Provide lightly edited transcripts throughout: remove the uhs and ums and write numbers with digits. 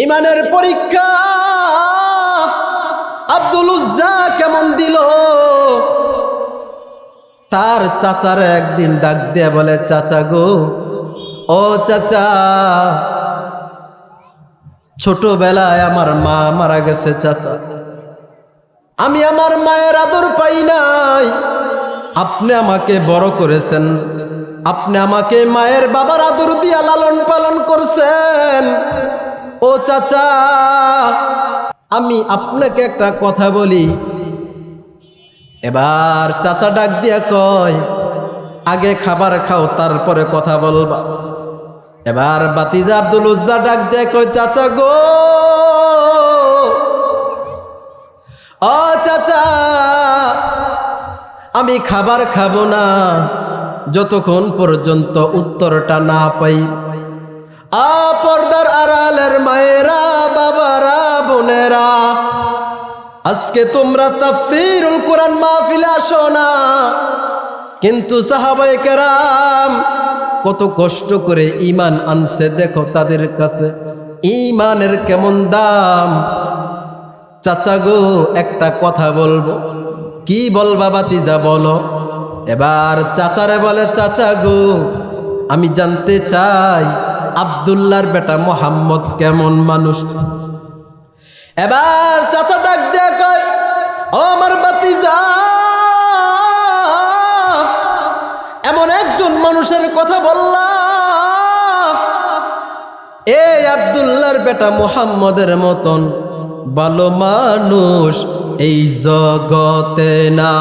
ইমানের পরীক্ষা আব্দুল উজ্জা কেমন দিল। তার চাচার একদিন ডাক দিয়ে বলে, চাচা গো, ও চাচা, ছোটবেলায় আমার মা মারা গেছে চাচা, আমি আমার মায়ের আদর পাই নাই, আপনি আমাকে বড় করেছেন, আপনি আমাকে মায়ের বাবার আদর দিয়া লালন পালন করছেন। ও চাচা, আমি আপনাকে একটা কথা বলি। এবার চাচা ডাক দিয়া কয়, আগে খাবার খাও তারপরে কথা বলবা। এবার বাতিজা আব্দুল উজ্জা ডাক দিয়া কয়, চাচা গো, ও চাচা, আমি খাবার খাবো না যতক্ষণ পর্যন্ত উত্তরটা না পাই। পর্দার আড়ালের মায়েরা, বাবারা, বোনেরা, আজকে তোমরা তাফসীরুল কোরআন মাহফিলে আসো না, কিন্তু সাহাবায়ে কেরাম কত কষ্ট করে ঈমান আনছে, দেখো তাদের কাছে ঈমানের কেমন দাম। চাচা গো, একটা কথা বলবো। কি বলবা বাতিজা, বলো। এবার চাচারে বলে, চাচা গো, আমি জানতে চাই আব্দুল্লাহর বেটা মোহাম্মদ কেমন মানুষ। এবার চাচা ডাক দিয়ে কয়, ও আমার বাতিজা, এমন একজন মানুষের কথা বললাম, এই আব্দুল্লাহর বেটা মোহাম্মদের মতন ভালো মানুষ এই জগতে না।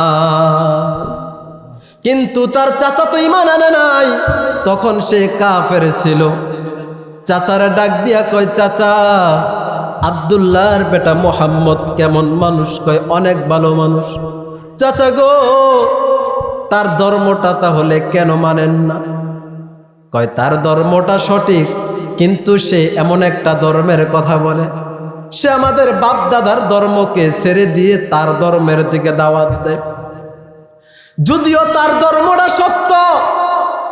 কিন্তু তার চাচা তো ঈমান আনে নাই, তখন সে কাফের ছিল। চাচারা ডাক দিয়া কয়, চাচা, আব্দুল্লাহর বেটা মোহাম্মদ কেমন মানুষ? কয়, অনেক ভালো মানুষ। চাচা গো, তার ধর্মটা তাহলে কেন মানেন না? কয়, তার ধর্মটা সঠিক, কিন্তু সে এমন একটা ধর্মের কথা বলে, সে আমাদের বাপ দাদার ধর্মকে ছেড়ে দিয়ে তার ধর্মের দিকে দাওয়াত দেয়। যদিও তার ধর্মটা সত্য,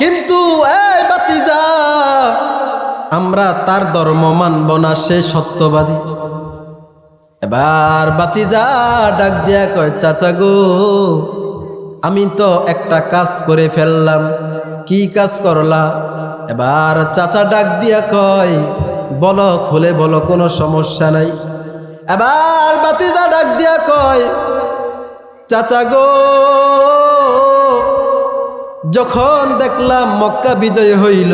কিন্তু এই বাতিজা, আমরা তার ধর্ম মানব না, সে সত্যবাদী। এবার বাতিজা ডাক দিয়া কয়, চাচা গো, আমি তো একটা কাজ করে ফেললাম। কি কাজ করলা? এবার চাচা ডাক দিয়া কয়, বলো, খুলে বলো, কোনো সমস্যা নাই। এবার বাতিজা ডাক দিয়া কয়, চাচা গো, যখন দেখলাম মক্কা বিজয় হইল,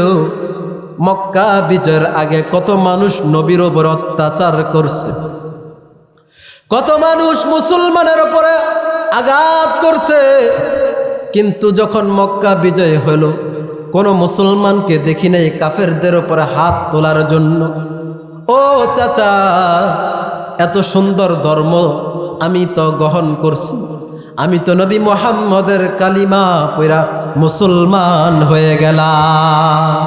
মক্কা বিজয়ের আগে কত মানুষ নবীর উপর অত্যাচার করছে, কত মানুষ মুসলমানের উপরে আঘাত করছে, কিন্তু যখন মক্কা বিজয় হলো কোন মুসলমানকে দেখি নাই কাফেরদের উপরে হাত তোলার জন্য। ও চাচা, এত সুন্দর ধর্ম আমি তো গ্রহণ করছি, আমি তো নবী মুহাম্মদের কালিমা পড়া মুসলমান হয়ে গেলাম।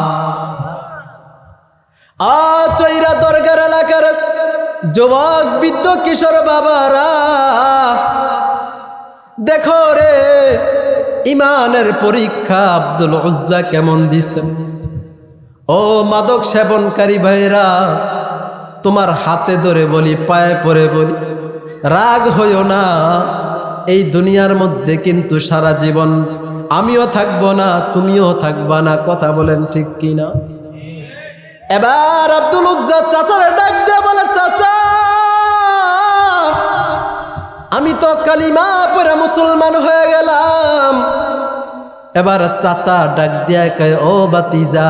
চৈরা দরগার এলাকার যুবক বৃদ্ধ কিশোর বাবারা, দেখো রে, ঈমানের পরীক্ষা আব্দুল উজ্জা কেমন দিছেন। ও মাদক সেবনকারী ভাইরা, তোমার হাতে ধরে বলি, পায়ে পড়ে বলি, রাগ হইও না। এই দুনিয়ার মধ্যে কিন্তু সারা জীবন আমিও থাকবো না, তুমিও থাকবা না। কথা বলেন ঠিক কিনা? এবার আব্দুল উজ্জা চাচারে ডাক দিয়ে বলে, চাচা, আমি তো কালিমা পড়ে মুসলমান হয়ে গেলাম। এবার চাচা ডাক দিয়া কয়, ও বাতিজা,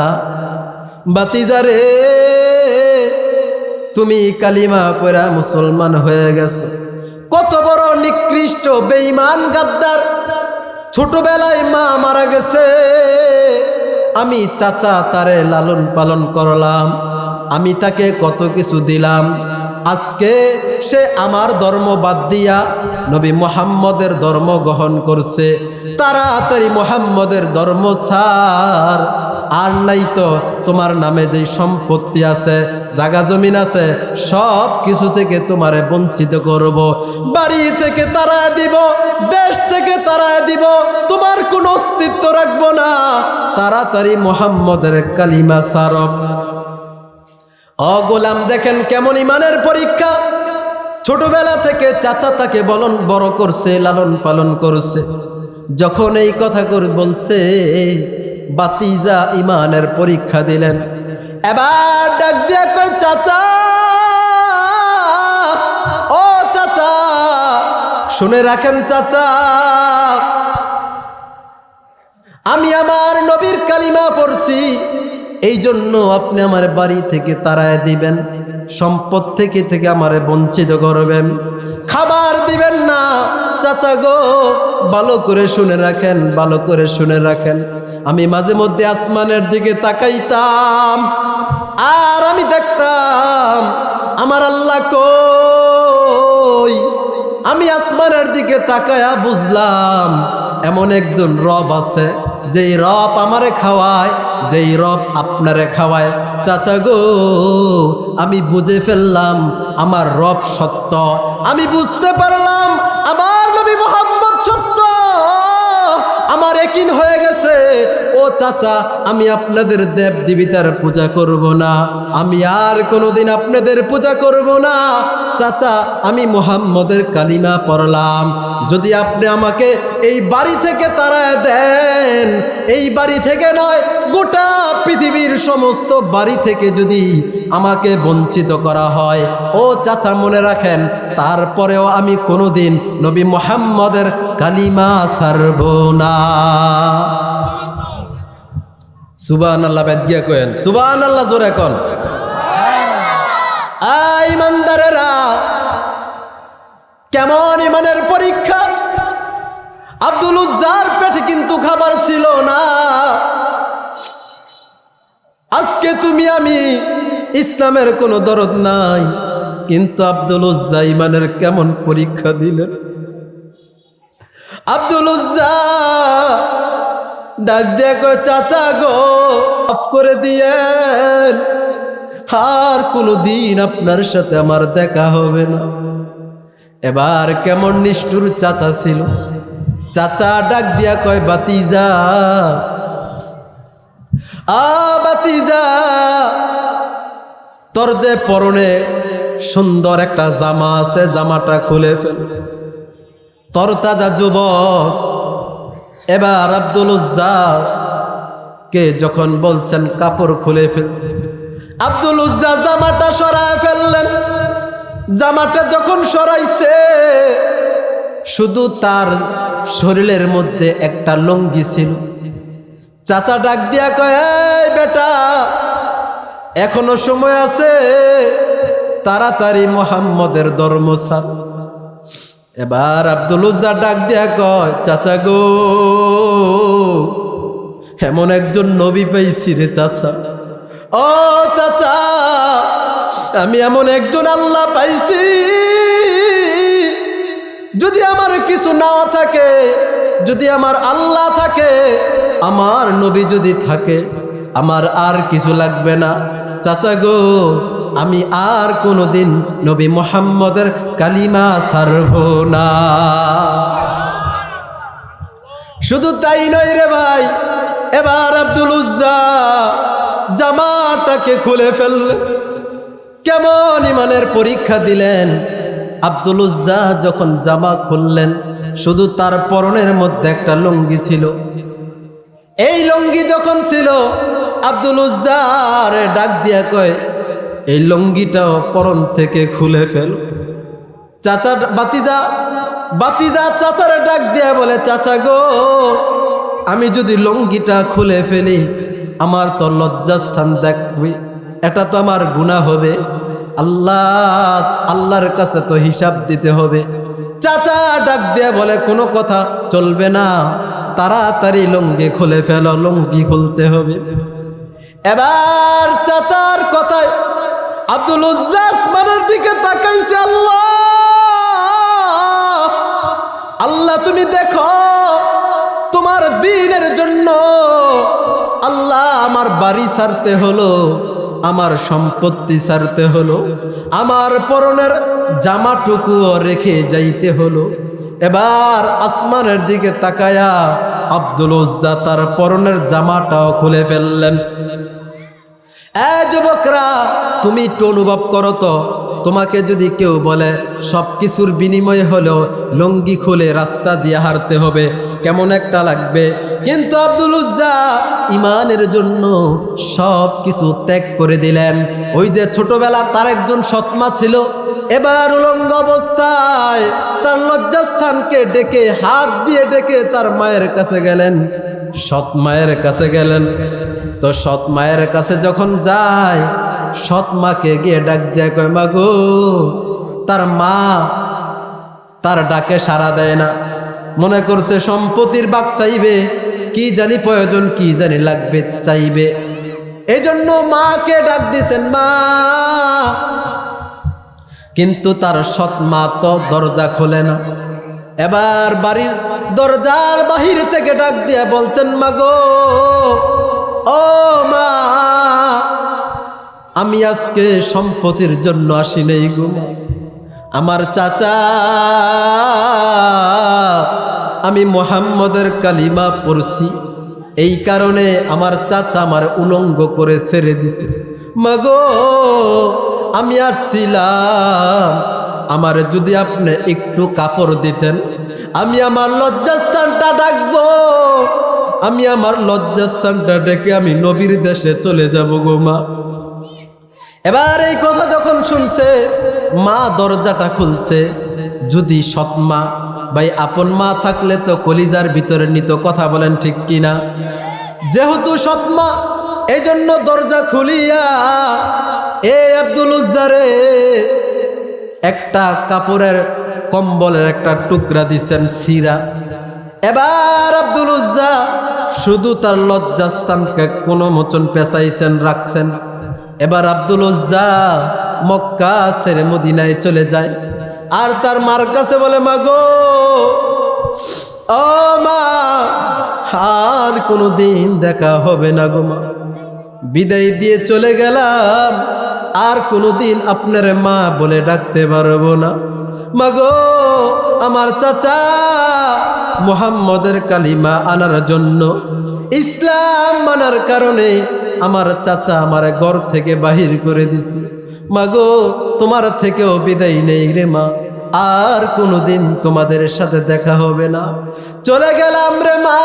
বাতিজা রে, তুমি কালিমা পড়ে মুসলমান হয়ে গেছো, কত বড় নিকৃষ্ট বেঈমান গাদ্দার। ছোটবেলায় মা মারা গেছে, আমি চাচা তারে লালন পালন করলাম, আমি তাকে কত কিছু দিলাম, আজকে সে আমার ধর্ম বাদ দিয়া নবী মুহাম্মদের ধর্ম গ্রহণ করছে। তাড়াতাড়ি মুহাম্মদের ধর্ম ছাড়, আর নাই তো তোমার নামে যে সম্পত্তি আছে, জায়গা জমিন আছে, সব কিছু থেকে তোমারে বঞ্চিত করব, বাড়ি থেকে তাড়ায় দিব, দেশ থেকে তাড়ায় দিব, তোমার কোনো অস্তিত্ব রাখবো না। তাড়াতাড়ি মুহাম্মদের কালিমা ছাড়ো। ও গোলাম, দেখেন কেমন ইমানের পরীক্ষা। ছোটবেলা থেকে চাচা তাকে বড় করছে, লালন পালন করছে। যখন এই কথা করে বলছে, বাতিজা ইমানের পরীক্ষা দিলেন। এবার ডাক দিয়া কই, চাচা, ও চাচা, শুনে রাখেন চাচা, আমি আমার নবীর কালিমা পড়ছি, এই জন্য আপনি আমার বাড়ি থেকে তাড়ায় দিবেন, সম্পদ থেকে আমারে বঞ্চিত করবেন, খাবার দিবেন না। চাচা গো, ভালো করে শুনে রাখেন, ভালো করে শুনে রাখেন। আমি মাঝে মধ্যে আসমানের দিকে তাকাইতাম, আর আমি দেখতাম আমার আল্লাহ কই। আমি আসমানের দিকে তাকায়া বুঝলাম এমন একজন রব আছে, যেই রব আমারে খাওয়ায়, যেই রব আপনারে খাওয়ায়। চাচা গো, আমি বুঝে ফেললাম আমার রব সত্য। আমি বুঝতে পারলাম আমার নবী মুহাম্মদ সত্য। আমার ইয়াকিন হয়ে গেছে। ও চাচা, আমি আপনাদের দেব দেবতার পূজা করব না, আমি আর কোনোদিন আপনাদের পূজা করব না। চাচা, আমি মুহাম্মদের কালিমা পড়লাম। যদি আপনি আমাকে এই বাড়ি থেকে তাড়ায় দেন, এই বাড়ি থেকে নয়, গোটা পৃথিবীর সমস্ত বাড়ি থেকে যদি আমাকে বঞ্চিত করা হয়, ও চাচা মনে রাখেন, তারপরেও আমি কোনোদিন নবী মুহাম্মদের কালিমা ছাড়ব না। সুবহানাল্লাহ, বেদিয়া কয়েন সুবহানাল্লাহ, জোরে কোন। ইমানদারেরা, কেমন ইমানের পরীক্ষা। আব্দুল উজ্জার পেটে কিন্তু খাবার ছিল না। আজকে তুমি আমি ইসলামের কোনো দরদ নাই, কিন্তু আব্দুল উজ্জা ইমানের কেমন পরীক্ষা দিলেন। আব্দুল উজ্জা ডাক দিয়ে কয়, চাচা গো, মাফ করে দিয়েন, আর কোনোদিন আপনার সাথে আমার দেখা হবে না। এবার কেমন নিষ্ঠুর চাচা ছিল। চাচা ডাক দিয়া কয়, বাতিজা, বাতিজা, তোর যে পরনে সুন্দর একটা জামা আছে, জামাটা খুলে ফেল। তোর তাজা যুবক। এবার আব্দুল উজ্জা কে যখন বলছেন কাপড় খুলে ফেল, আব্দুল উজ্জা জামাটা সরায় ফেললেন। জামাটা যখন সরাইছে, শুধু তার শরীরের মধ্যে একটা লুঙ্গি ছিল। চাচা ডাক দিয়া কয়, এই বেটা, এখনো সময় আছে, তাড়াতাড়ি মুহাম্মদের ধর্ম ছাড়। এবার আব্দুল উজ্জা ডাক দিয়া কয়, চাচা গো, এমন একজন নবী পাইছি রে চাচা। ও চাচা, আমি এমন একজন আল্লাহ পাইছি, যদি আমার কিছু না থাকে, যদি আমার আল্লাহ থাকে, আমার নবী যদি থাকে, আমার আর কিছু লাগবে না। চাচা গো, আমি আর কোনোদিন নবী মুহাম্মদের কালিমা ছাড়ব না। শুধু তাই নয় রে ভাই, এবার আব্দুল উজ্জা জামাটাকে খুলে ফেললেন। কেমন ইমানের পরীক্ষা দিলেন। আব্দুল উজ্জা যখন জামা খুললেন, শুধু তার পরনের মধ্যে একটা লুঙ্গি ছিল। এই লুঙ্গি যখন ছিল, আব্দুল উজ্জার ডাক দিয়া কয়, এই লুঙ্গিটাও পরন থেকে খুলে ফেল। চাচা বাতিজা চাচারে ডাক দিয়া বলে, চাচা গো, আমি যদি লুঙ্গিটা খুলে ফেলি, আমার তো লজ্জাস্থান দেখবি, এটা তো আমার গুনাহ হবে, আল্লাহর কাছে তো হিসাব দিতে হবে। চাচা ডাক দিয়া বলে, কোনো কথা চলবে না, তাড়াতাড়ি লুঙ্গি খুলে ফেলো, লুঙ্গি খুলতে হবে। এবার চাচার কথায় আব্দুল উজ্জা আসমানের দিকে তাকাইছে। আল্লাহ, তুমি দেখো, তোমার দ্বীনের জন্য আল্লাহ আমার বাড়ি ছাড়তে হলো, আমার সম্পত্তি ছাড়তে হলো, আমার পরনের জামাটুকুও রেখে যাইতে হলো। এবার আসমানের দিকে তাকায়া আব্দুল উজ্জা তার পরনের জামাটাও খুলে ফেললেন। যুবকরা, তুমি একটু অনুভব করো তো, তোমাকে যদি কেউ বলে সব কিছুর বিনিময়ে হলেও লুঙ্গি খুলে রাস্তা দিয়ে হাঁটতে হবে, কেমন একটা লাগবে। কিন্তু আব্দুল উজ্জা ইমানের জন্য সব কিছু ত্যাগ করে দিলেন। ওই যে ছোটবেলা তার একজন সৎমা ছিল, এবার উলঙ্গ অবস্থায় তার লজ্জাস্থানকে ডেকে, হাত দিয়ে ডেকে তার মায়ের কাছে গেলেন, সৎ মায়ের কাছে গেলেন। তো সৎ মায়ের কাছে যখন যায়, সৎ মাকে গিয়ে ডাক দিয়ে কয়, মা গো। তার মা তার ডাকে সাড়া দেয় না, মনে করছে সম্পত্তির ভাগ চাইবে, কি জানি প্রয়োজন, কি জানি লাগবে চাইবে, এই জন্য মাকে ডাক দিছেন মা। কিন্তু তার সৎ মা তো দরজা খোলে না। এবার বাড়ির দরজার বাহির থেকে ডাক দিয়ে বলছেন, মা গো, ও মা, আমি আজকে সম্পত্তির জন্য আসি নাই গো, আমার চাচা, আমি মুহাম্মদের কালিমা পড়ছি, এই কারণে আমার চাচা আমার উলঙ্গ করে ছেড়ে দিছে। মা গো, আমি আসছিলাম, আমার যদি আপনি একটু কাপড় দিতেন, আমি আমার লজ্জাস্থানটা ডাকবো, আমি আমার লজ্জাস্থানটা ডেকে আমি নবীর দেশে চলে যাব গো মা। এবার এই কথা যখন শুনছে, মা দরজাটা খুলছে। যদি সৎ মা, ভাই আপন মা থাকলে তো কলিজার ভিতরে নিত, কথা বলেন ঠিক কিনা? যেহেতু সৎ মা, এই জন্য দরজা খুলিয়া এ আব্দুল উজ্জারে একটা কাপড়ের কম্বলের একটা টুকরা দিচ্ছেন ছিঁড়া। এবার আব্দুল উজ্জা শুধু তার লজ্জাস্থানকে কোনো মোচন পেঁচাইছেন, রাখছেন। এবার আব্দুল উজ্জা মক্কা ছেড়ে মদিনায় চলে যায়, আর তার মার কাছে বলে, মা গো, ও মা, আর কোনোদিন দেখা হবে না গো মা, বিদায় দিয়ে চলে গেলাম, আর কোনোদিন আপনার মা বলে ডাকতে পারবো না। মা গো, আমার চাচা মুহাম্মদের কালিমা আনার জন্য, ইসলাম মানার কারণে আমার চাচা আমার ঘর থেকে বাহির করে দিছে। মা গো, তোমার থেকেও বিদায় নেই রে মা, আর কোনোদিন তোমাদের সাথে দেখা হবে না, চলে গেলাম রে মা।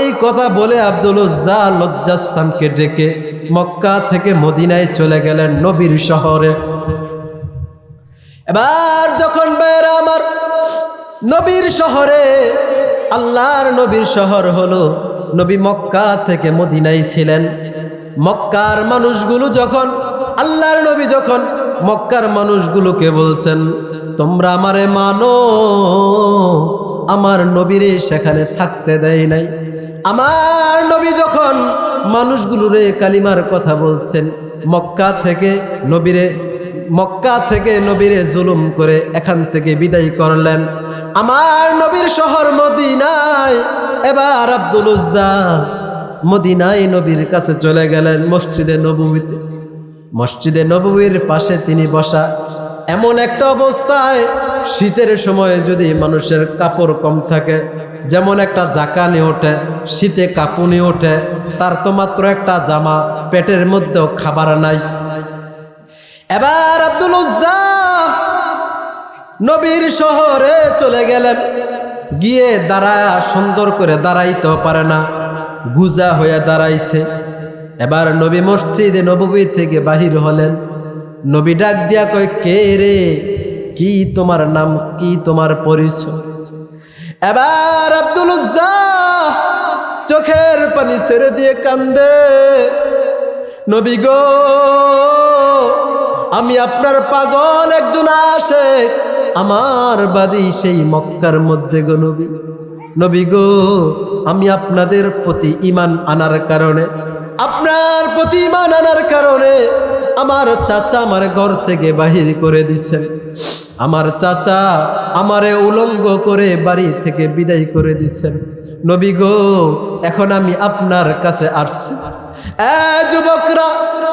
এই কথা বলে আব্দুল উজ্জা লজ্জাস্থানকে ডেকে মক্কা থেকে মদিনায় চলে গেলেন, নবীর শহরে। এবার যখন বেরা আমার নবীর শহরে, আল্লাহর নবীর শহর হলো, নবী মক্কা থেকে মদিনায় ছিলেন। মক্কার মানুষগুলো যখন, আল্লাহর নবী যখন মক্কার মানুষগুলোকে বলছেন, তোমরা আমারে মানো, আমার নবীরে সেখানে থাকতে দেয় নাই। আমার নবী যখন মানুষগুলোরে কালিমার কথা বলছেন, মক্কা থেকে নবীরে জুলুম করে এখান থেকে বিদায় করলেন, আমার নবীর শহর মদিনায়। এবার আব্দুল উজ্জা মদিনায় নবীর কাছে চলে গেলেন, মসজিদে নববীতে। মসজিদে নববীর পাশে তিনি বসা। এমন একটা অবস্থায়, শীতের সময় যদি মানুষের কাপড় কম থাকে, যেমন একটা জাকানি ওঠে, শীতে কাঁপুনি ওঠে, তার তো মাত্র একটা জামা, পেটের মধ্যেও খাবার নাই। এবার আব্দুল উজ্জা নবীর শহরে চলে গেলেন, গিয়ে দাঁড়ায় সুন্দর করে দাঁড়াইতেও পারে না, গুজা হয়ে দাঁড়াইছে। এবার নবী মসজিদে নববী থেকে বাহির হলেন। নবী ডাক দিয়া কয়, কে রে, কি তোমার নাম, কি তোমার পরিচয়? এবার আব্দুল উজ্জা চোখের পানি ছেড়ে দিয়ে কান্দে, নবী গো, আমি আপনার পাগল একজন আশিক, আমার বাড়ি সেই মক্কার মধ্যে গো নবী। নবী গো, আমি আপনাদের প্রতি ঈমান আনার কারণে, আপনার প্রতি ঈমান আনার কারণে আমার চাচা আমার ঘর থেকে বাহির করে দিছেন। আমার চাচা আমারে উলঙ্গ করে বাড়ি থেকে বিদায় করে দিছেন। নবী গো, এখন আমি আপনার কাছে আসছি। যুবকরা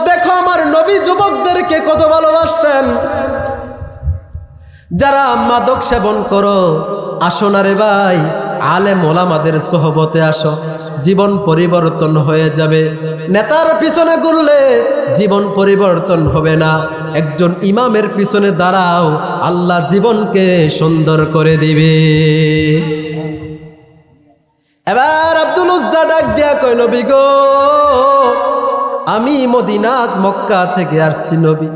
দেখো, আমার নবী যুবকদেরকে কত ভালোবাসতেন। যারা মাদক সেবন করো, আসো না রে ভাই, আলেম ওলামাদের সোহবতে আসো, জীবন পরিবর্তন হয়ে যাবে। নেতার পিছনে ঘুরলে জীবন পরিবর্তন হবে না, একজন ইমামের পিছনে দাঁড়াও, আল্লাহ জীবনকে সুন্দর করে দিবে। এবার আব্দুল উজ্জা ডাক দিয়া কয়, নবী গো, আমি মদিনাত মক্কা থেকে আসছি নবী,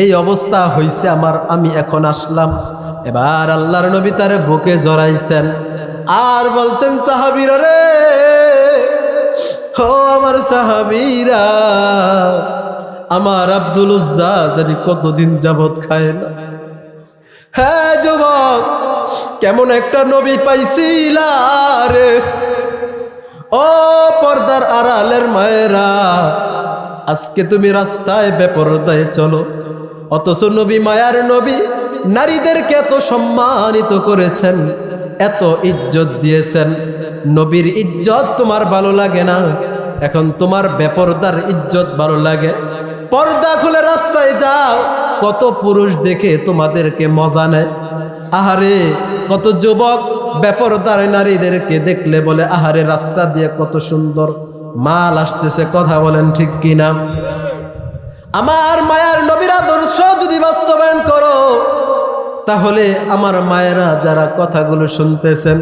এই অবস্থা হইছে আমার, আমি এখন আসলাম। এবার আল্লাহর নবী তার বুকে জড়াইছেন আর বলছেন, সাহাবীরা রে, ও আমার সাহাবীরা, আমার আব্দুল উজ্জা জানি কতদিন যাবত খায় না। হ্যাঁ যুবক, কেমন একটা নবী পাইছিলা রে। ও পর্দার আড়ালের মায়েরা, আজকে তুমি রাস্তায় বেপরদায় চলো, অথচ নবী মায়ার নবী নারীদেরকে এত সম্মানিত করেছেন, এত ইজ্জত দিয়েছেন। নবীর ইজ্জত তোমার ভালো লাগে না, এখন তোমার বেপরদার ইজ্জত ভালো লাগে। পর্দা খুলে রাস্তায় যাও, কত পুরুষ দেখে তোমাদেরকে মজা নেয়। আহারে, কত যুবক বেপরদার নারীদেরকে দেখলে বলে, আহারে রাস্তা দিয়ে কত সুন্দর মাল আসতেছে। কথা বলেন ঠিক কিনা? আমার মায়ার নবীর আদর্শ যদি বাস্তবায়ন করো, তাহলে আমার মায়েরা যারা কথাগুলো শুনতেছেন,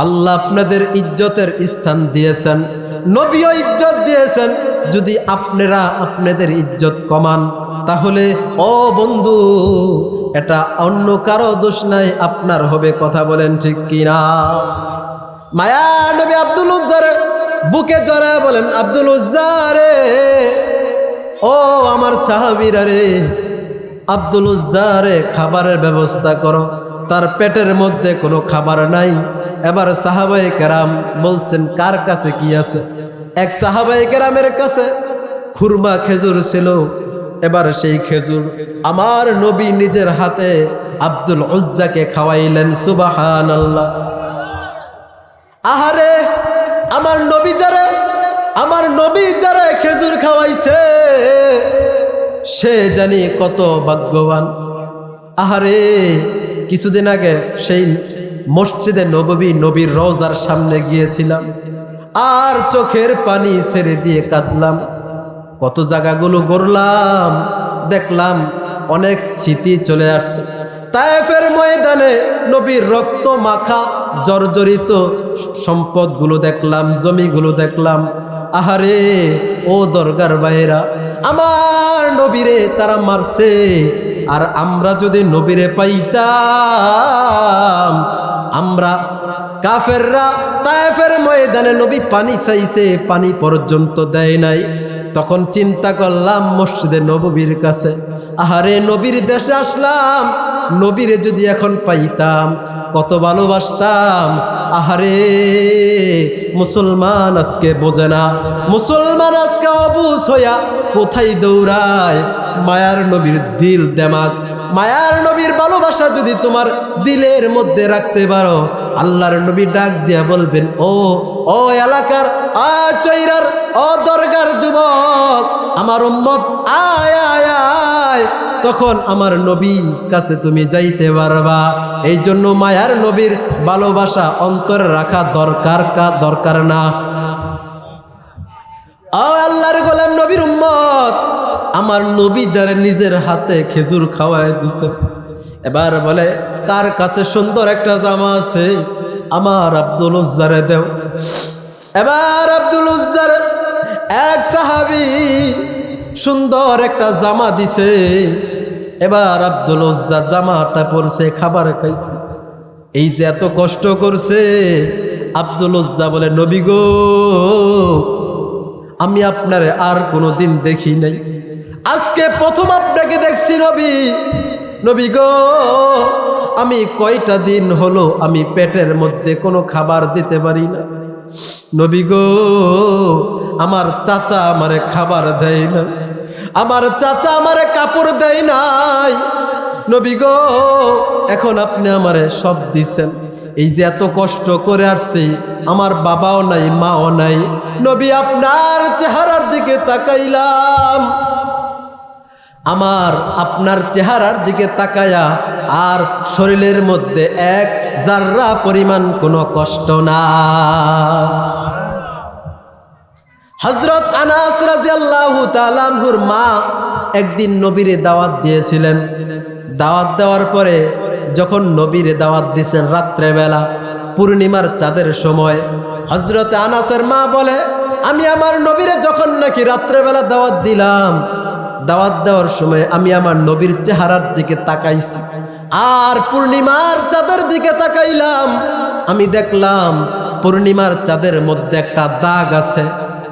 আল্লাহ আপনাদের ইজ্জতের স্থান দিয়েছেন, নবীও ইজ্জত দিয়েছেন। যদি আপনারা আপনাদের ইজ্জত কমান, তাহলে ও বন্ধু, এটা অন্য কারো দোষ নাই, আপনার হবে। কথা বলেন ঠিক কিনা? মায়া নবী আব্দুল উজ্জার বুকে জড়ায় বলেন, আব্দুল উজ্জা রে, ও আমার সাহাবীরা রে, আব্দুল উজ্জা রে, খাবারের ব্যবস্থা করো, তার পেটের মধ্যে কোনো খাবার নাই। এবার সাহাবায়ে কেরাম বলছেন, কার কাছে কি আছে? এক সাহাবায়ে কেরামের কাছে খুরমা খেজুর ছিল। এবার সেই খেজুর আমার নবী নিজের হাতে আব্দুল উজ্জাকে খাওয়াইলেন। সুবহানাল্লাহ। আহারে, আমার নবী যারা খেজুর খাওয়াইছে, সে জানি কত ভাগ্যবান। আহারে, কিছুদিন আগে সেই মসজিদে নববী, নবীর রওজার সামনে গিয়েছিলাম, আর চোখের পানি ছেড়ে দিয়ে কাঁদলাম। কত জায়গাগুলো ঘুরলাম, দেখলাম অনেক স্মৃতি চলে আসছে। তায়েফের ময়দানে নবীর রক্ত মাখা জর্জরিত সম্পদগুলো দেখলাম, জমিগুলো দেখলাম। আহারে, ও দরগার বাইরা, আমার নবীরে তারা মারছে, আর আমরা যদি নবীরে পাইতাম, আমরা কাফেররা তায়েফের ময়দানে নবী পানি চাইছে, পানি পর্যন্ত দেয় নাই। তখন চিন্তা করলাম মসজিদে নববীর কাছে, আহারে নবীর দেশে আসলাম, নবীরে যদি এখন পাইতাম কত ভালোবাসতাম। আহারে, মুসলমান আজকে বোঝে না, মুসলমান আজকে অবুঝ হইয়া কোথায় দৌড়ায়। মায়ার নবীর দিল দেমাগ, মায়ার নবীর ভালোবাসা যদি তোমার দিলের মধ্যে রাখতে পারো, আল্লাহর নবী ডাক দিয়া বলবেন, ও এলাকার চৈরার ও দরগার যুবক, আমার উম্মত আয় আয় আয়, তখন আমার নবী কাছে তুমি যাইতে পারবা। এই জন্য মায়ার নবীর ভালোবাসা অন্তরে রাখা দরকার না? আল্লাহর গোলাম নবীর উম্মত, আমার নবী যারা নিজের হাতে খেজুর খাওয়ায় দিছে, এবার বলে, কার কাছে সুন্দর একটা জামা আছে? আমার আব্দুল উজ্জারে দেও। এবার আব্দুল উজ্জার এক সাহাবী সুন্দর একটা জামা দিছে। এবার আব্দুল উজ্জা জামাটা পরছে, খাবার খাইছে। এই যে এত কষ্ট করছে, আব্দুল উজ্জা বলে, নবী গো, আমি আপনারে আর কোনোদিন দেখি নাই, আজকে প্রথম আপনাকে দেখছি নবী গো। আমি কয়টা দিন হলো আমি পেটের মধ্যে কোনো খাবার দিতে পারি না। নবী গো, আমার চাচা আমারে খাবার দেয় না, আমার চাচা আমারে কাপড় দেয় নাই। নবী গো, এখন আপনি আমারে সব দিছেন। এই যে এত কষ্ট করে আসছি, আমার বাবাও নাই, মাও নাই। নবী, আপনার চেহারার দিকে তাকাইলাম, আপনার চেহারার দিকে তাকায়া আর শরীরের মধ্যে এক যাররা পরিমাণ কোনো কষ্ট না। হযরত আনাস রাদিয়াল্লাহু তাআলা আনহুর মা একদিন নবীরে দাওয়াত দিয়েছিলেন। দাওয়াত দেওয়ার পরে যখন নবীরে দাওয়াত দিয়েছেন রাত্রেবেলা পূর্ণিমার চাঁদের সময়, হযরত আনাসের মা বলে, আমি আমার নবীরে যখন নাকি রাত্রেবেলা দাওয়াত দিলাম, দাওয়াত দেওয়ার সময় আমি আমার নবীর চেহারার দিকে তাকাইছি আর পূর্ণিমার চাঁদের দিকে তাকাইলাম। আমি দেখলাম পূর্ণিমার চাঁদের মধ্যে একটা দাগ আছে,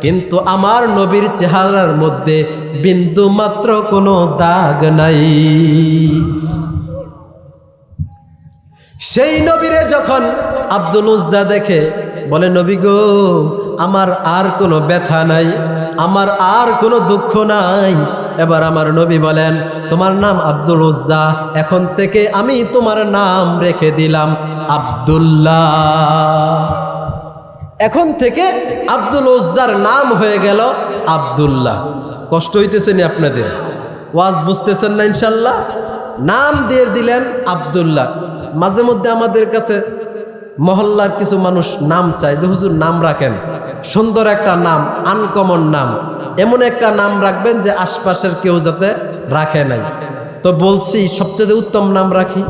কিন্তু আমার নবীর চেহারার মধ্যে বিন্দু মাত্র কোনো দাগ নাই। সেই নবীরে যখন আব্দুল উজ্জা দেখে বলে, নবী গো, আমার আর কোনো ব্যথা নাই, আমার আর কোনো দুঃখ নাই। এবার আমার নবী বলেন, তোমার নাম আব্দুল উজ্জা, এখন থেকে আমি তোমার নাম রেখে দিলাম আব্দুল্লাহ। এখন থেকে আব্দুল উজ্জার নাম হয়ে গেল আব্দুল্লাহ। কষ্ট হইতেছে নি আপনাদের? ওয়াজ বুঝতেছেন না ইনশাল্লাহ? নাম দিয়ে দিলেন আব্দুল্লাহ। মাঝে মধ্যে আমাদের কাছে মহল্লার কিছু মানুষ নাম চায় যে হুজুর নাম রাখেন, সুন্দর একটা নাম, আনকমন নাম, এমন একটা নাম রাখবেন যে আশপাশের কেউ যাতে রাখে নাই। তো বলছি সবচেয়ে উত্তম নাম রাখি।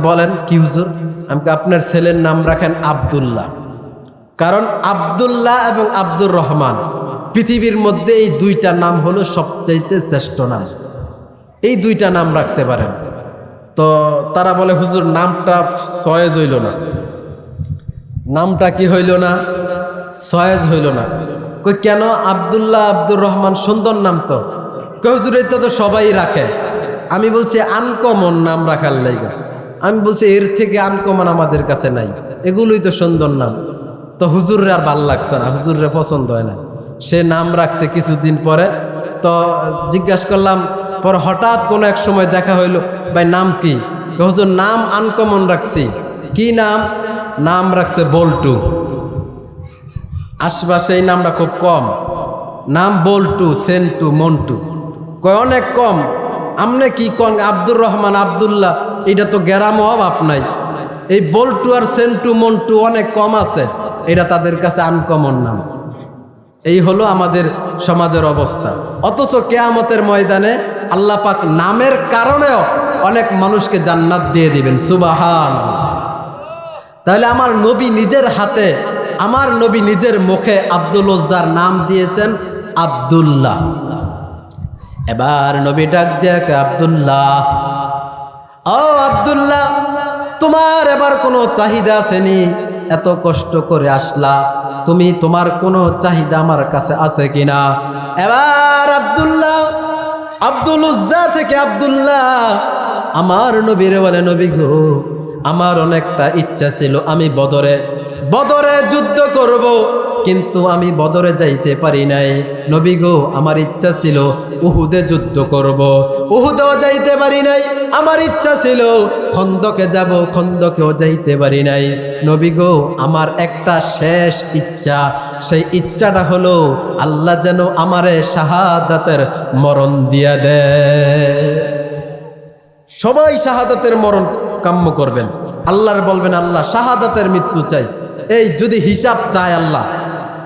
বলেন কি হুজুর? আমাকে আপনার ছেলের নাম রাখেন আব্দুল্লাহ, কারণ আব্দুল্লাহ এবং আব্দুর রহমান পৃথিবীর মধ্যে এই দুইটা নাম হলো সবচাইতে শ্রেষ্ঠ নাম। এই দুইটা নাম রাখতে পারেন। তো তারা বলে হুজুর নামটা সয়েজ হইল না। নামটা কি হইল না? সয়েজ হইল না। কই কেন? আব্দুল্লাহ আব্দুর রহমান সুন্দর নাম তো। কই হুজুর এটা তো সবাই রাখে। আমি বলছি আনকমন নাম রাখার লাইগা। আমি বলছি এর থেকে আনকমন আমাদের কাছে নাই, এগুলোই তো সুন্দর নাম। তো হুজুরের আর ভাল লাগছে না, হুজুরের পছন্দ হয় না। সে নাম রাখছে কিছুদিন পরে। তো জিজ্ঞাসা করলাম, পর হঠাৎ কোনো এক সময় দেখা হইলো, ভাই নাম কি? হুজুর নাম আনকমন রাখছি। কি নাম? নাম রাখছে বল্টু। আশপাশে এই নামটা খুব কম। নাম বল্টু, সেন্টু, মন্টু, কয় অনেক কম। আমনে কি কন? আব্দুর রহমান, আব্দুল্লাহ, এটা তো গ্রাম অভাব নাই। এই বল্টু আর সেন্টু, মন্টু অনেক কম আছে, এটা তাদের কাছে আনকমন নাম। এই হলো আমাদের সমাজের অবস্থা। অথচ কিয়ামতের ময়দানে আল্লাহ পাক নামের কারণেও অনেক মানুষকে জান্নাত দিয়ে দিবেন। সুবহানাল্লাহ। তাহলে আমার নবী নিজের হাতে, আমার নবী নিজের মুখে আব্দুল উজ্জার নাম দিয়েছেন আব্দুল্লাহ। এবার নবী ডাক দিয়ে, আব্দুল্লাহ, ও আব্দুল্লাহ, তোমার এবার কোনো চাহিদা আছেনি? এত কষ্ট করে আসলা, তুমি তোমার কোনো চাহিদা আমার কাছে আছে কিনা? এবার আব্দুল্লাহ, আব্দুল উজ্জা থেকে আব্দুল্লাহ আমার নবীরে বলে, নবী গো, আমার অনেকটা ইচ্ছা ছিল আমি বদরে যুদ্ধ করব, কিন্তু আমি বদরে যাইতে পারি নাই। নবী গো, আমার ইচ্ছা ছিল উহুদে যুদ্ধ করব, উহুদেও যাইতে পারি নাই। আমার ইচ্ছা ছিল খন্দকে যাব, খন্দকেও যাইতে পারি নাই। নবী গো, আমার একটা শেষ ইচ্ছা, সেই ইচ্ছাটা হলো আল্লাহ যেন আমারে শাহাদাতের মরণ দিয়া দেয়। সবাই শাহাদাতের মরণ কাম্য করবেন, আল্লাহর বলবেন আল্লাহ শাহাদাতের মৃত্যু চাই। এই যদি হিসাব চায় আল্লাহ,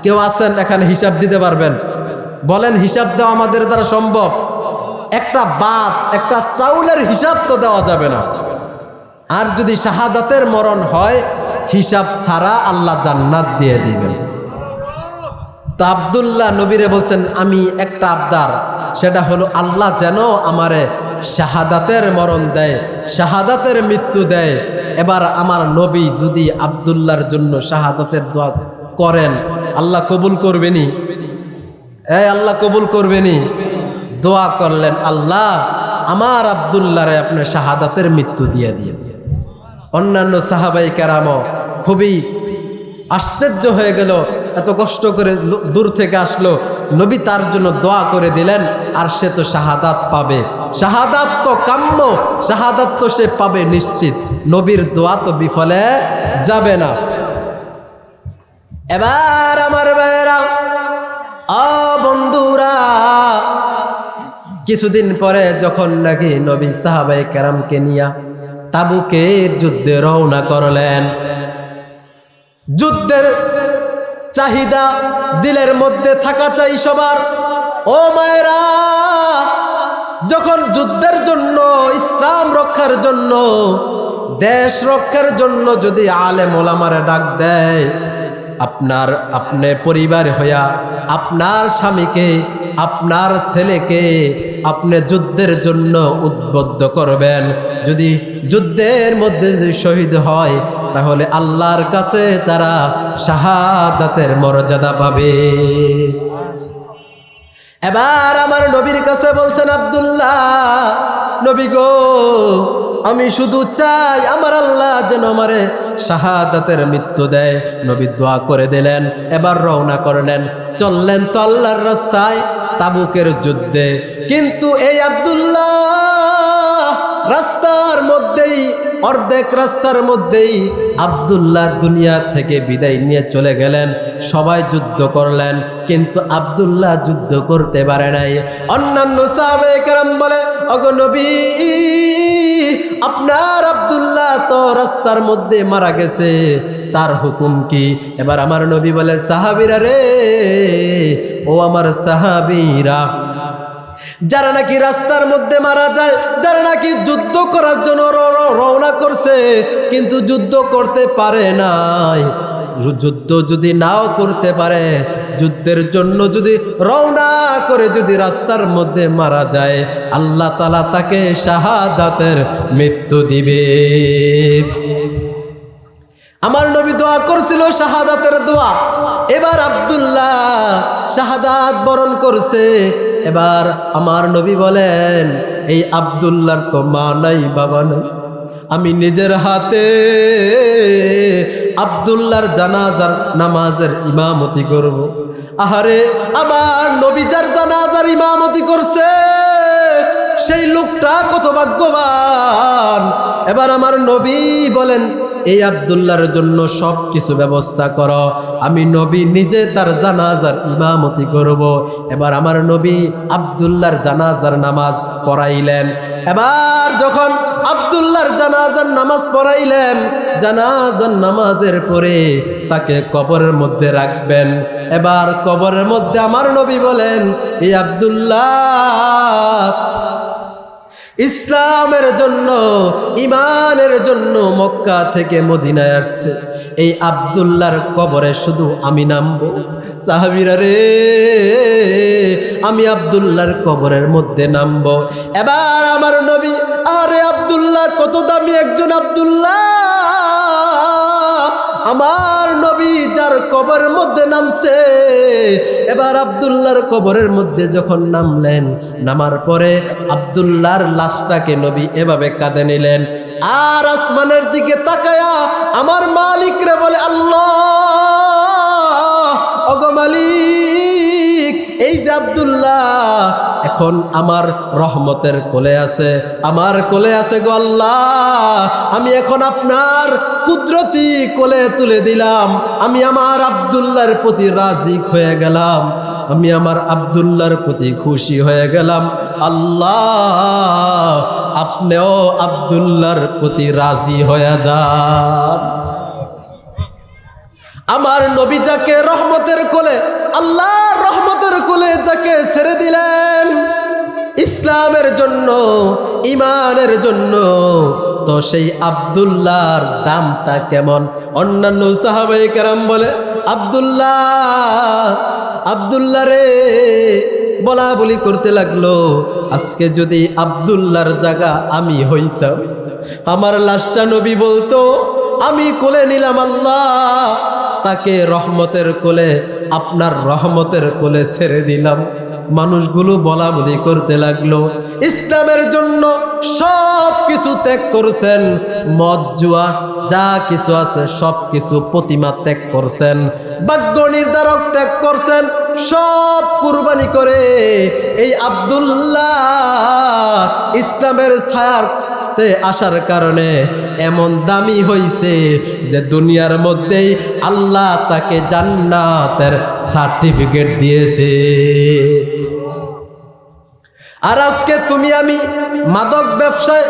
কেউ আছেন এখানে হিসাব দিতে পারবেন? বলেন হিসাব দেওয়া আমাদের দ্বারা সম্ভব? একটা বাত, একটা চাউলের হিসাব তো দেওয়া যাবে না। আর যদি শাহাদাতের মরণ হয়, হিসাব ছাড়া আল্লাহ জান্নাত দিয়ে দিবেন। তো আব্দুল্লাহ নবীরে বলছেন, আমি একটা আবদার, সেটা হলো আল্লাহ যেন আমারে শাহাদাতের মরণ দেয়, শাহাদাতের মৃত্যু দেয়। এবার আমার নবী যদি আব্দুল্লাহর জন্য শাহাদাতের দোয়া করেন, আল্লাহ কবুল করবেনি? আল্লাহ কবুল করবেনি? দোয়া করলেন, আল্লাহ আমার আব্দুল্লাহরে আপনি শাহাদাতের মৃত্যু দিয়ে দিয়ে। অন্যান্য সাহাবাই কেরামও খুবই আশ্চর্য হয়ে গেল, এত কষ্ট করে দূর থেকে আসলো, নবী তার জন্য দোয়া করে দিলেন, আর সে তো শাহাদাত পাবে। শাহাদাত তো কাম্য, শাহাদাত তো সে পাবে নিশ্চিত, নবীর দোয়া তো বিফলে যাবে না। এবার আমার ভাইয়েরা, বন্ধুরা, কিছুদিন পরে যখন নাকি নবী সাহাবায়ে কেরামকে নিয়া তাবুকের যুদ্ধে রওনা করলেন। যুদ্ধের চাহিদা দিলের মধ্যে থাকা চাই সবার। ও মায়েরা, যখন যুদ্ধের জন্য, ইসলাম রক্ষার জন্য, দেশ রক্ষার জন্য যদি আলেম ওলামারে ডাক দেয়, আপনি পরিবার হইয়া আপনার স্বামীকে, আপনার ছেলেকে আপনি যুদ্ধের জন্য উদ্বুদ্ধ করবেন। যদি যুদ্ধের মধ্যে শহীদ হয় তাহলে আল্লাহর কাছে তারা শাহাদাতের মর্যাদা পাবে। এবার আমার নবীর কাছে বলছেন আব্দুল্লাহ, নবী গো, আমি শুধু চাই আমার আল্লাহ যেন আমারে শাহাদাতের মৃত্যু দেয়। নবী দোয়া করে দিলেন। এবার রওনা করলেন, চললেন তো আল্লাহর রাস্তায় তাবুকের যুদ্ধে। কিন্তু এই আব্দুল্লাহ রাস্তার মধ্যেই, অর্ধেক রাস্তার মধ্যেই আব্দুল্লাহ দুনিয়া থেকে বিদায় নিয়ে চলে গেলেন। সবাই যুদ্ধ করলেন, কিন্তু আব্দুল্লাহ যুদ্ধ করতে পারে নাই। অন্যান্য সাহাবায়ে কেরাম বলে, ওগো নবী, আপনার আব্দুল্লাহ তো রাস্তার মধ্যে মারা গেছে, তার হুকুম কি? এবার আমার নবী বলে, সাহাবীরা রে, ও আমার সাহাবীরা, যারা নাকি রাস্তার মধ্যে মারা যায়, যারা নাকি যুদ্ধ করার জন্য রওনা করছে কিন্তু যুদ্ধ করতে পারে নাই, যুদ্ধ যদি নাও করতে পারে, যুদ্ধের জন্য যদি রওনা করে যদি রাস্তার মধ্যে মারা যায়, আল্লাহ তাআলা তাকে শাহাদাতের মৃত্যু দিবে। আমার নবী দোয়া করছিল শাহাদাতের দোয়া। এবার আব্দুল্লাহ শাহাদাত বরণ করছে। এবার আমার নবী বলেন, এই আব্দুল্লাহর তো মা নাই, বাবা নাই, আমি নিজের হাতে আব্দুল্লাহর জানাজার নামাজের ইমামতি করব। আহারে, আমার নবী যার জানাজার ইমামতি করছে সেই লোকটা কত ভাগ্যবান। এবার আমার নবী বলেন, এই আব্দুল্লাহর জন্য সব কিছু ব্যবস্থা করো, আমি নবী নিজে তার জানাজার ইমামতি করব। এবার আমার নবী আব্দুল্লাহর জানাজার নামাজ পড়াইলেন। এবার যখন আব্দুল্লাহর জানাজার নামাজ পড়াইলেন, জানাজার নামাজের পরে তাকে কবরের মধ্যে রাখবেন। এবার কবরের মধ্যে আমার নবী বলেন, এই আব্দুল্লাহ ইসলামের জন্য, ইমানের জন্য মক্কা থেকে মদিনায় আসছে, এই আব্দুল্লাহর কবরে শুধু আমি নামবো। সাহাবীরা রে, আমি আব্দুল্লাহর কবরের মধ্যে নামবো। এবার আমার নবী, আরে আব্দুল্লাহ কত দামি একজন আব্দুল্লাহ, আমার নবী যার কবরের মধ্যে নামছে। এবার আব্দুল্লাহর কবরের মধ্যে যখন নামলেন, নামার পরে আব্দুল্লাহর লাশটাকে নবী এভাবে কাঁধে নিলেন, আর আসমানের দিকে তাকায়া আমার মালিক রে বলে, আল্লাহ, ওগো মালিক, এই যে আব্দুল্লাহ এখন আমার রহমতের কোলে আছে, আমার কোলে আছে গো আল্লাহ, আমি এখন আপনার কুদরতি কোলে তুলে দিলাম, আমি আমার আব্দুল্লাহর প্রতি রাজি হয়ে গেলাম, আমি আমার আব্দুল্লাহর প্রতি খুশি হয়ে গেলাম। আল্লাহ, আপনিও আব্দুল্লাহর প্রতি রাজি হয়ে যান। আমার নবী যাকে রহমতের কোলে, আল্লাহর রহমতের কোলে যাকে ছেড়ে দিলেন ইসলামের জন্য, ইমানের জন্য, তো সেই আব্দুল্লাহর দামটা কেমন? অন্যান্য সাহাবায়ে কেরাম বলে, আব্দুল্লাহ রে, বলা বলি করতে লাগলো, আজকে যদি আব্দুল্লাহর জায়গা আমি হইতাম, আমার লাশটা নবী বলতো, আমি কোলে নিলাম আল্লাহ, তাকে রহমতের কোলে, আপনার রহমতের কোলে ছেড়ে দিলাম। মানুষগুলো বলা বলি করতে লাগলো, ইসলামের জন্য সব কিছু ত্যাগ করছেন, মদ জুয়া যা কিছু আছে সব কিছু, প্রতিমা ত্যাগ করছেন, ভাগ্য নির্ধারক ত্যাগ করছেন, সব কুরবানি করে এই আব্দুল্লাহ ইসলামের ছায়াতে আসার কারণে এমন দামি হইছে যে দুনিয়ার মধ্যেই আল্লাহ তাকে জান্নাতের সার্টিফিকেট দিয়েছে। আর আজকে তুমি আমি মাদক ব্যবসায়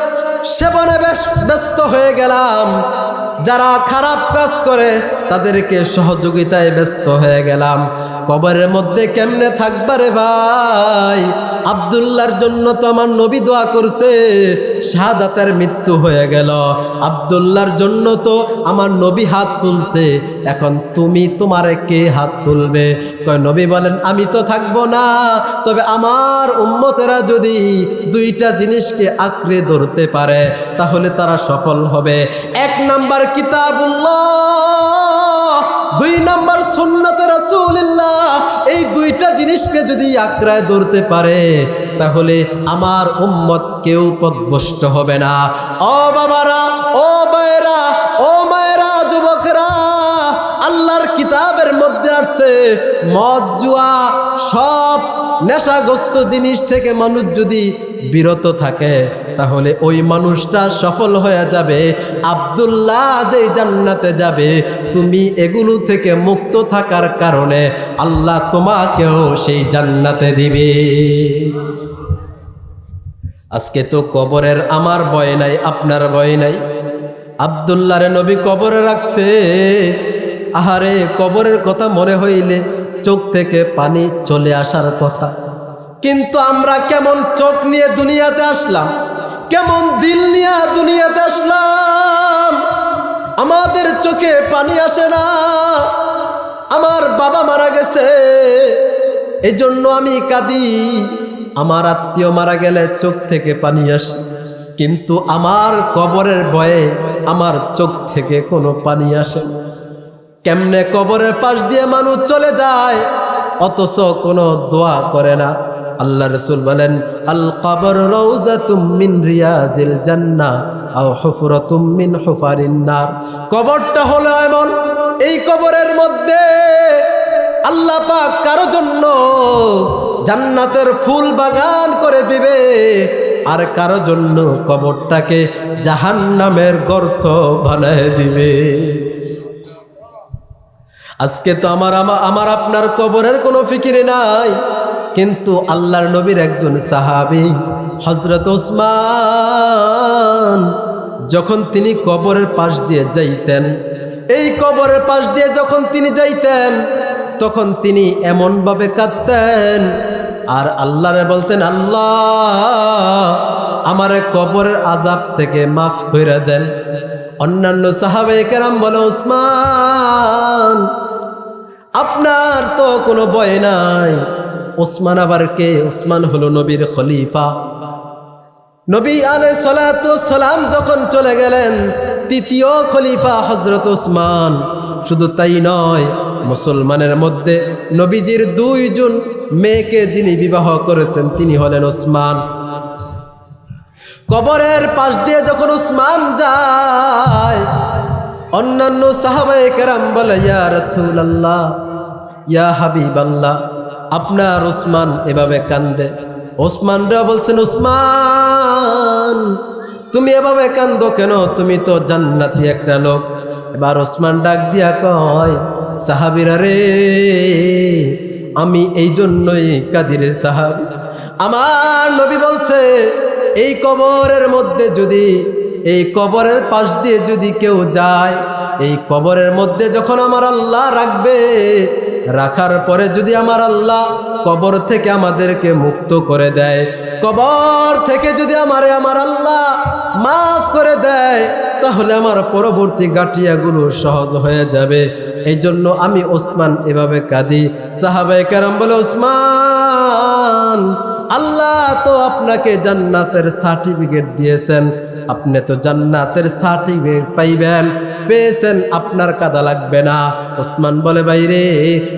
সেবনে ব্যস্ত হয়ে গেলাম, যারা খারাপ কাজ করে তাদেরকে সহযোগিতায় ব্যস্ত হয়ে গেলাম। কবরের মধ্যে কেমনে থাকবা রে ভাই? আব্দুল্লাহর জন্য তো আমার নবী দোয়া করছে, শাহাদাতের মৃত্যু হয়ে গেল। আব্দুল্লাহর জন্য তো আমার নবী হাত তুলছে, এখন তুমি তোমারে কে হাত তুলবে? কয় নবী বলেন আমি তো থাকবো না, তবে আমার উম্মতেরা যদি দুইটা জিনিসকে আঁকড়ে ধরতে পারে তাহলে তারা সফল হবে। এক নাম্বার কিতাবুল্লাহ, দুই নাম্বার সুন্নাতে রাসূলুল্লাহ। এই দুইটা জিনিসকে যদি আঁকড়ায় ধরতে পারে তাহলে আমার উম্মত কেউ পথভ্রষ্ট হবে না। ও বাবারা, ও ভাইরা, ও মায়েরা, যুবকরা, আল্লাহর কিতাবের মধ্যে আছে মদ, জুয়া, সব নেশাগ্রস্ত জিনিস থেকে মানুষ যদি বিরত থাকে তাহলে ওই মানুষটা সফল হয়ে যাবে। আব্দুল্লাহ যেই জান্নাতে যাবে, তুমি এগুলো থেকে মুক্ত থাকার কারণে আল্লাহ তোমাকেও সেই জান্নাতে দিবে। আজকে তো কবরের আমার ভয় নাই, আপনার ভয় নাই। আব্দুল্লাহরে নবী কবরে রাখছে। আহারে, কবরের কথা মনে হইলে চোখ থেকে পানি চলে আসার কথা। কিন্তু আমরা কেমন চোখ নিয়ে দুনিয়াতে আসলাম, কেমন দিল নিয়ে দুনিয়াতে আসলাম, আমাদের চোখে পানি আসে না। আমার বাবা মারা গেছে, এই জন্য আমি কাঁদি। আমার আত্মীয় মারা গেলে চোখ থেকে পানি আসে, কিন্তু আমার কবরের ভয়ে আমার চোখ থেকে কোনো পানি আসে না। কেমনে কবরের পাশ দিয়ে মানুষ চলে যায় অথচ কোনো দোয়া করে না। আল্লাহ রাসূল বলেন, আল কবর রাউযাতুম মিন রিয়াজিল জান্নাহ আও হুফরাতুম মিন হুফারিন নার। কবরটা হলো এমন, এই কবরের মধ্যে আল্লাহ পাক কারো জন্য জান্নাতের ফুল বাগান করে দিবে, আর কারো জন্য কবরটাকে জাহান্নামের গর্ত বানায় দিবে। আজকে তো আমার আপনার কবরের কোনো ফিকির নাই, কিন্তু আল্লাহর নবীর একজন সাহাবী হযরত ওসমান যখন তিনি কবরের পাশ দিয়ে যাইতেন, এই কবরের পাশ দিয়ে যখন তিনি যাইতেন তখন তিনি এমনভাবে কাঁদতেন আর আল্লাহরে বলতেন, আল্লাহ আমারে কবরের আযাব থেকে মাফ করে দেন। অন্যান্য সাহাবায়ে কেরাম বলে, ওসমান আপনার তো কোনো ভয় নাই। ওসমান আবার কে? ওসমান হলো নবীর খলিফা। নবী আলাইহিস সালাতু ওয়াস সালাম যখন চলে গেলেন, তৃতীয় খলিফা হযরত ওসমান। শুধু তাই নয়, মুসলমানের মধ্যে নবীজির দুইজন মেয়েকে যিনি বিবাহ করেছেন তিনি হলেন ওসমান। কবরের পাশ দিয়ে যখন ওসমান যায়, অন্যান্য সাহাবায়ে কেরাম বলে, ইয়া রাসূলুল্লাহ, ইয়া হাবিবাল্লাহ, আপনার ওসমান এভাবে কান্দে। ওসমানরা বলছেন, ওসমান তুমি এভাবে কান্দো কেন? তুমি তো জান্নাতি একটা লোক। এবার ওসমান ডাক দিয়া কয়, সাহাবীরা রে, আমি এই জন্যই কাঁদি রে সাহাবী। আমার নবী বলছে, এই কবরের মধ্যে যদি, এই কবরের পাশ দিয়ে যদি কেউ যায়, এই কবরের মধ্যে যখন আমার আল্লাহ রাখবে, রাখার পরে যদি আমার আল্লাহ কবর থেকে আমাদেরকে মুক্ত করে দেয়, কবর থেকে যদি আমার আল্লাহ মাফ করে দেয়, তাহলে আমার পরবর্তী গাঁটিয়াগুলো সহজ হয়ে যাবে। এই জন্য আমি ওসমান এভাবে কাঁদি। সাহাবায়ে কেরাম বলে, ওসমান আল্লাহ তো আপনাকে জান্নাতের সার্টিফিকেট দিয়েছেন, আপনি তো জান্নাতের সার্টিফিকেট পাইবেন, পেয়েছেন, আপনার কাদা লাগবে না। ওসমান বলে, ভাইরে,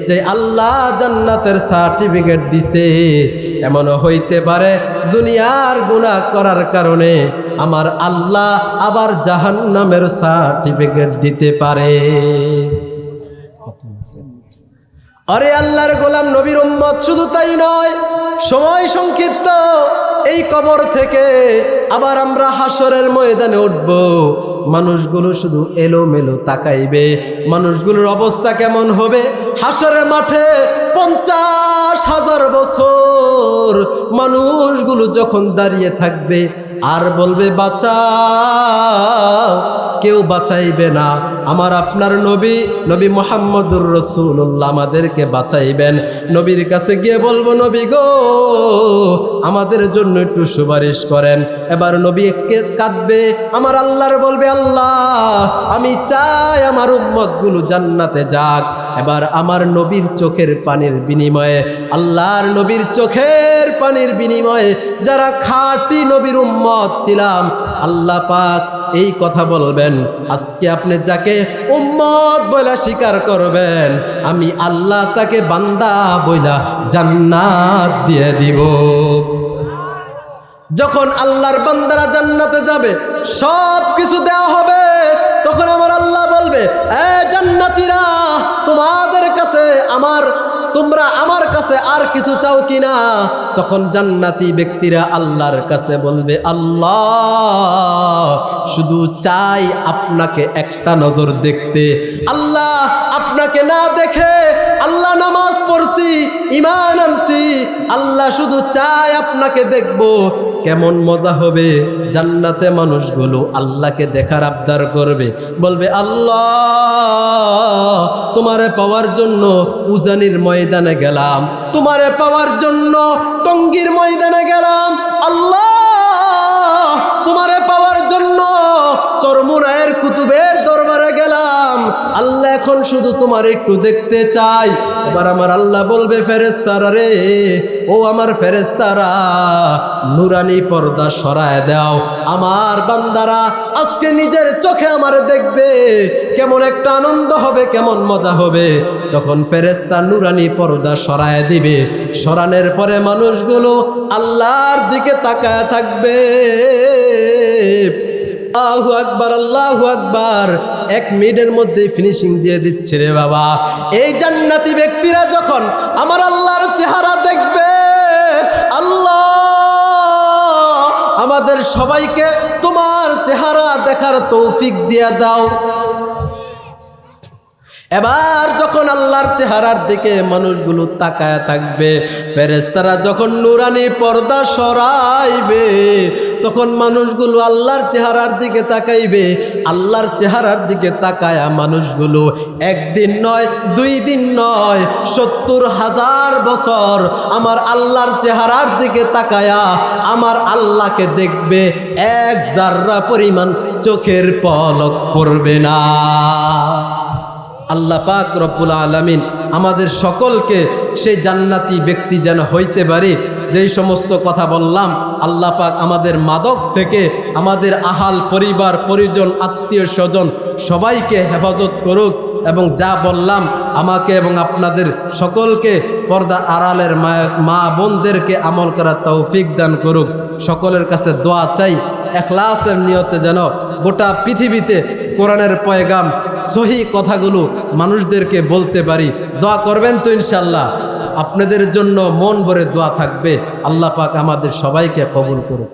যে আল্লাহ জান্নাতের সার্টিফিকেট দিছে, এমনও হইতে পারে দুনিয়ার গুনাহ করার কারণে আমার আল্লাহ আবার জাহান্নামের সার্টিফিকেট দিতে পারে। আরে আল্লাহর গোলাম নবীর উম্মত, শুধু তাই নয়, সময় সংক্ষিপ্ত, এই কবর থেকে আবার আমরা হাসরের ময়দানে উঠব। মানুষগুলো শুধু এলোমেলো তাকাইবে। মানুষগুলোর অবস্থা কেমন হবে? হাসরের মাঠে 50,000 বছর মানুষগুলো যখন দাঁড়িয়ে থাকবে, আর বলবে বাঁচাও, কেউ বাঁচাইবে না। আমার আপনার নবী নবী মুহাম্মদুর রাসূলুল্লাহ আমাদেরকে বাঁচাইবেন। নবীর কাছে গিয়ে বলবো, নবী গো আমাদের জন্য একটু সুপারিশ করেন। এবার নবী কাঁদবে, আমার আল্লাহর বলবে, আল্লাহ আমি চাই আমার উম্মতগুলো জান্নাতে যাক। এবার আমার নবীর চোখের পানির বিনিময়ে, আল্লাহর নবীর চোখের পানির বিনিময়ে যারা খাঁটি নবীর উম্মত ছিলাম, আল্লাহ পাক এই কথা বলবেন, আজকে আপনি যাকে উম্মত বলে স্বীকার করবেন, আমি আল্লাহ তাকে বান্দা বইলা জান্নাত দিয়ে দিব। যখন আল্লাহর বান্দারা জান্নাতে যাবে, সব কিছু দেওয়া হবে, তখন আমার আল্লাহ বলবে, এ জান্নাতীরা, তোমাদের কাছে তোমরা আমার কাছে আর কিছু চাও কিনা? তখন জান্নাতি ব্যক্তিরা আল্লাহর কাছে বলবে, আল্লাহ শুধু চাই আপনাকে একটা নজর দেখতে। আল্লাহ আপনাকে না দেখে আল্লাহ নামাজ পড়ছি, ঈমান আনছি, আল্লাহ শুধু চাই আপনাকে দেখব। কেমন মজা হবে! জান্নাতে মানুষগুলো আল্লাহকে দেখার আবদার করবে, বলবে, আল্লাহ তোমারে পাওয়ার জন্য উজানির ময়দানে গেলাম, তোমারে পাওয়ার জন্য টঙ্গীর ময়দানে গেলাম, আল্লাহ তোমারে পাওয়ার জন্য চরমুনায়ের কুতুবের দরবারে গেলাম, আল্লাহ এখন শুধু তোমার একটু দেখতে চাই। এবার আমার আল্লাহ বলবে, ফেরেশতারা রে, ও আমার ফেরেশতারা, নুরানি পর্দা সরায় দাও, আমার বান্দারা আজকে নিজের চোখে আমারে দেখবে। কেমন একটা আনন্দ হবে, কেমন মজা হবে! তখন ফেরেশতা নুরানি পর্দা সরায় দিবে। সরানোর পরে মানুষগুলো আল্লাহর দিকে তাকায় থাকবে। আল্লাহু আকবার, আল্লাহু আকবার। 1 মিনিটের মধ্যে ফিনিশিং দিয়ে দিচ্ছে রে বাবা। এই জান্নাতি ব্যক্তিরা যখন আমার আল্লাহর চেহারা দেখবে, আল্লাহ আমাদের সবাইকে তোমার চেহারা দেখার তৌফিক দিয়ে দাও। এবার যখন আল্লাহর চেহারার দিকে মানুষগুলো তাকায় থাকবে, ফেরেশতারা যখন নুরানি পর্দা সরাইবে, তখন মানুষগুলো আল্লাহর চেহারার দিকে তাকাইবে। আল্লাহর চেহারার দিকে তাকায়া মানুষগুলো 1 দিন নয়, 2 দিন নয়, 70,000 বছর আমার আল্লাহর চেহারার দিকে তাকায়া আমার আল্লাহকে দেখবে। 1 জাররা পরিমাণ চোখের পলক পড়বে না। আল্লাহ পাক রব্বুল আলামিন আমাদের সকলকে সেই জান্নাতি ব্যক্তি যেন হইতে পারে। যেই সমস্ত কথা বললাম, আল্লাহ পাক আমাদের মাদক থেকে আমাদের আহাল পরিবার পরিজন আত্মীয় স্বজন সবাইকে হেফাজত করুক, এবং যা বললাম আমাকে এবং আপনাদের সকলকে পর্দা আড়ালের মা বোনদেরকে আমল করার তৌফিক দান করুক। সকলের কাছে দোয়া চাই, ইখলাসের নিয়তে যেন গোটা পৃথিবীতে কোরআনের পয়গাম সহি কথাগুলো মানুষদেরকে বলতে পারি। দোয়া করবেন তো ইনশাআল্লাহ? আপনাদের জন্য মন ভরে দোয়া থাকবে। আল্লাহ পাক আমাদের সবাইকে কবুল করুক।